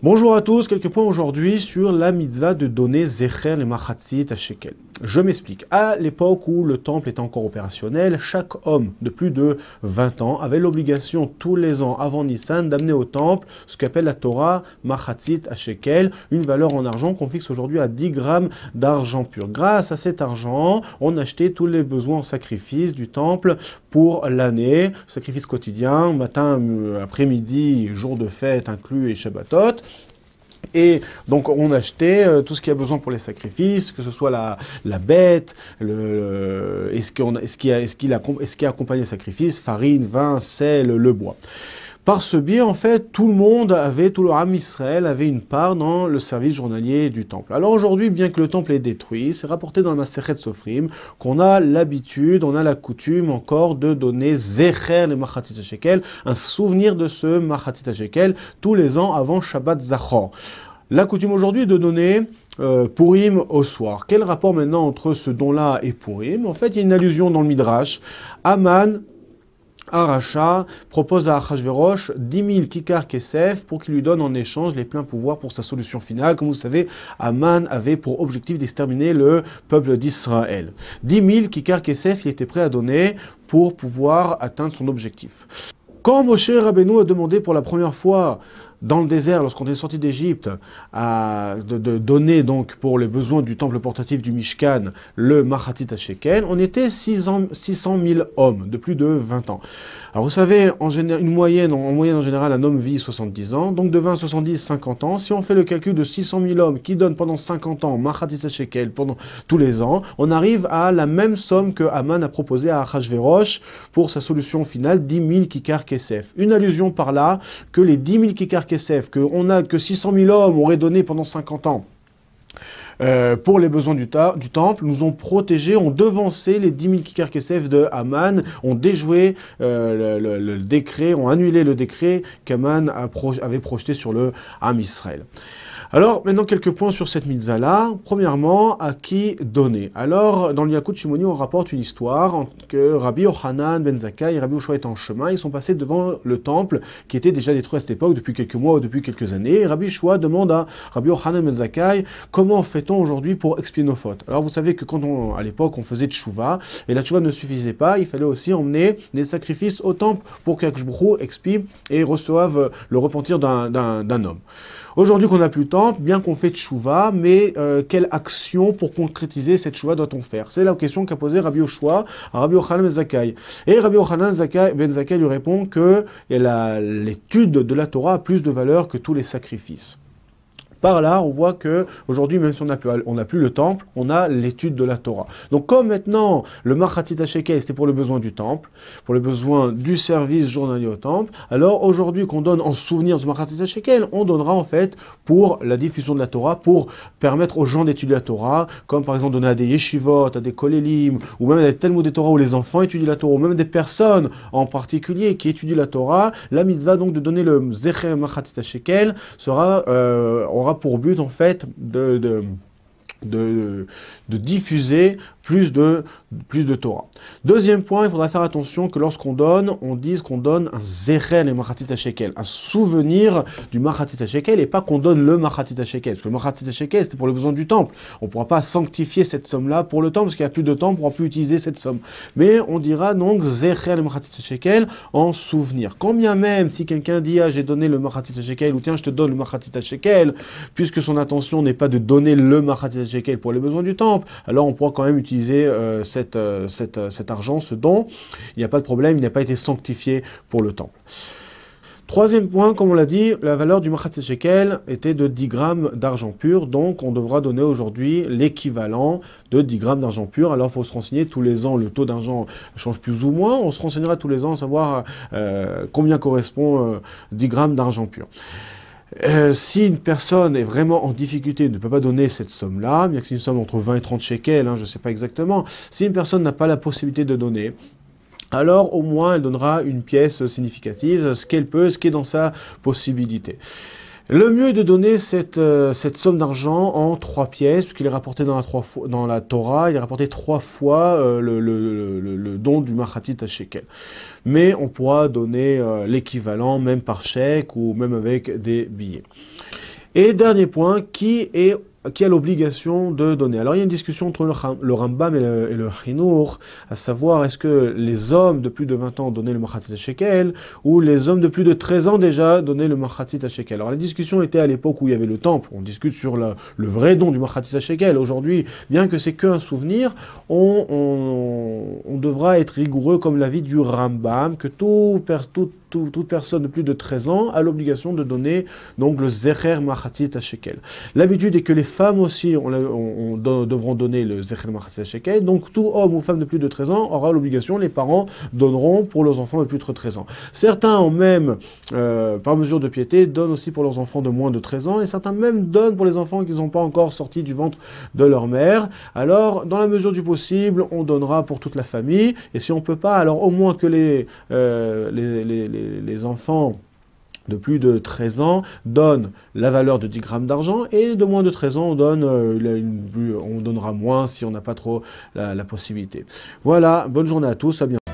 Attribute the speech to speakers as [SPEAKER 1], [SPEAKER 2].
[SPEAKER 1] Bonjour à tous, quelques points aujourd'hui sur la mitzvah de donner Zecher les Machatzit à Shekel. Je m'explique. À l'époque où le temple était encore opérationnel, chaque homme de plus de 20 ans avait l'obligation tous les ans avant Nissan d'amener au temple ce qu'appelle la Torah Machatzit à Shekel, une valeur en argent qu'on fixe aujourd'hui à 10 grammes d'argent pur. Grâce à cet argent, on achetait tous les besoins en sacrifice du temple pour l'année, sacrifice quotidien, matin, après-midi, jour de fête inclus et Shabbatot. Et donc on achetait tout ce qu'il y a besoin pour les sacrifices, que ce soit la bête, ce qui accompagne les sacrifices, farine, vin, sel, le bois. Par ce biais, en fait, tout le Ham Israël avait une part dans le service journalier du temple. Alors aujourd'hui, bien que le temple est détruit, c'est rapporté dans le Masechet Sofrim qu'on a l'habitude, on a la coutume encore de donner Zecher le Machatzit Shekel, un souvenir de ce Machatzit Shekel tous les ans avant Shabbat Zachor. La coutume aujourd'hui est de donner Purim au soir. Quel rapport maintenant entre ce don-là et Purim? En fait, il y a une allusion dans le Midrash. Aman, Aracha propose à Achashverosh 10 000 kikar kesef pour qu'il lui donne en échange les pleins pouvoirs pour sa solution finale. Comme vous savez, Aman avait pour objectif d'exterminer le peuple d'Israël. 10 000 kikar kesef, il était prêt à donner pour pouvoir atteindre son objectif. Quand Moshe Rabbeinu a demandé pour la première fois dans le désert, lorsqu'on est sorti d'Égypte, de donner donc pour les besoins du temple portatif du Mishkan le Machatzit Shekel, on était 600 000 hommes de plus de 20 ans. Alors vous savez, en moyenne en général, un homme vit 70 ans, donc de 20 à 70, 50 ans. Si on fait le calcul de 600 000 hommes qui donnent pendant 50 ans Machatzit Shekel pendant tous les ans, on arrive à la même somme que Haman a proposé à Achashverosh pour sa solution finale, 10 000 kikar kesef. Une allusion par là que les 10 000 kikar kesef, que 600 000 hommes auraient donné pendant 50 ans, pour les besoins du temple, nous ont protégés, ont devancé les 10 000 kikar kesef de Haman, ont déjoué le décret, ont annulé le décret qu'Haman avait projeté sur le Ham Israël. Alors, maintenant, quelques points sur cette mitzvah-là. Premièrement, à qui donner? Alors, dans le Yakut Shimoni, on rapporte une histoire que Rabbi Yochanan ben Zakkai et Rabbi Yoshua étaient en chemin. Ils sont passés devant le temple, qui était déjà détruit à cette époque, depuis quelques mois ou depuis quelques années. Et Rabbi Yoshua demande à Rabbi Yochanan ben Zakkai, comment fait-on aujourd'hui pour expier nos fautes? Alors, vous savez que à l'époque, on faisait tchouva, et la tchouva ne suffisait pas, il fallait aussi emmener des sacrifices au temple pour qu'Akadosh Baruch Hu expie et reçoive le repentir d'un homme. Aujourd'hui qu'on n'a plus de temple, bien qu'on fait tchouva, mais quelle action pour concrétiser cette tchouva doit-on faire? C'est la question qu'a posée Rabbi Yoshua à Rabbi Yochanan ben Zakkai. Et Rabbi Yochanan ben Zakkai lui répond que l'étude de la Torah a plus de valeur que tous les sacrifices. Par là, on voit que aujourd'hui, même si on n'a plus le temple, on a l'étude de la Torah. Donc, comme maintenant, le Machatzit Shekel, c'était pour le besoin du temple, pour le besoin du service journalier au temple, alors aujourd'hui qu'on donne en souvenir du Machatzit Shekel, on donnera en fait pour la diffusion de la Torah, pour permettre aux gens d'étudier la Torah, comme par exemple donner à des yeshivot, à des kolélim, ou même à des Talmud des Torah où les enfants étudient la Torah, ou même des personnes en particulier qui étudient la Torah. La mitzvah donc de donner le Zecher Machatzit Shekel aura pour but en fait de diffuser plus de Torah. Deuxième point, il faudra faire attention que lorsqu'on donne, on dise qu'on donne un Zecher le Machatzit Shekel, un souvenir du Machatzit Shekel, et pas qu'on donne le Machatzit Shekel, parce que le Machatzit Shekel, c'était pour le besoin du temple. On ne pourra pas sanctifier cette somme-là pour le temple, parce qu'il n'y a plus de temple, on ne pourra plus utiliser cette somme. Mais on dira donc Zecher le Machatzit Shekel en souvenir. Quand bien même, si quelqu'un dit, ah, j'ai donné le Machatzit Shekel, ou tiens, je te donne le Machatzit Shekel, puisque son intention n'est pas de donner le Machatzit Shekel pour les besoins du temple, alors on pourra quand même utiliser cet argent, ce don. Il n'y a pas de problème, il n'a pas été sanctifié pour le temple. Troisième point, comme on l'a dit, la valeur du Machatzit Shekel était de 10 grammes d'argent pur, donc on devra donner aujourd'hui l'équivalent de 10 grammes d'argent pur. Alors il faut se renseigner tous les ans, le taux d'argent change plus ou moins, on se renseignera tous les ans à savoir combien correspond 10 grammes d'argent pur. Si une personne est vraiment en difficulté, ne peut pas donner cette somme-là, bien que c'est une somme entre 20 et 30 shekels, je ne sais pas exactement, si une personne n'a pas la possibilité de donner, alors au moins elle donnera une pièce significative, ce qu'elle peut, ce qui est dans sa possibilité. Le mieux est de donner cette somme d'argent en 3 pièces, puisqu'il est rapporté dans la Torah, il est rapporté 3 fois le don du Machatzit Shekel. Mais on pourra donner l'équivalent même par chèque ou même avec des billets. Et dernier point, qui a l'obligation de donner. Alors il y a une discussion entre le Rambam et le Chinour, à savoir est-ce que les hommes de plus de 20 ans donnaient le Machatzit Shekel, ou les hommes de plus de 13 ans déjà donnaient le Machatzit Shekel. Alors la discussion était à l'époque où il y avait le temple, on discute sur le vrai don du Machatzit Shekel. Aujourd'hui, bien que c'est qu'un souvenir, on devra être rigoureux comme l'avis du Rambam, que toute personne de plus de 13 ans a l'obligation de donner donc le Zecher Machatzit Shekel. L'habitude est que les femmes aussi devront donner le Zecher Machatzit Shekel, donc tout homme ou femme de plus de 13 ans aura l'obligation, les parents donneront pour leurs enfants de plus de 13 ans. Certains ont même, par mesure de piété, donnent aussi pour leurs enfants de moins de 13 ans, et certains même donnent pour les enfants qui n'ont pas encore sorti du ventre de leur mère. Alors, dans la mesure du possible, on donnera pour toute la famille, et si on ne peut pas, alors au moins que les enfants de plus de 13 ans donnent la valeur de 10 grammes d'argent, et de moins de 13 ans, on donnera moins si on n'a pas trop la possibilité. Voilà, bonne journée à tous, à bientôt.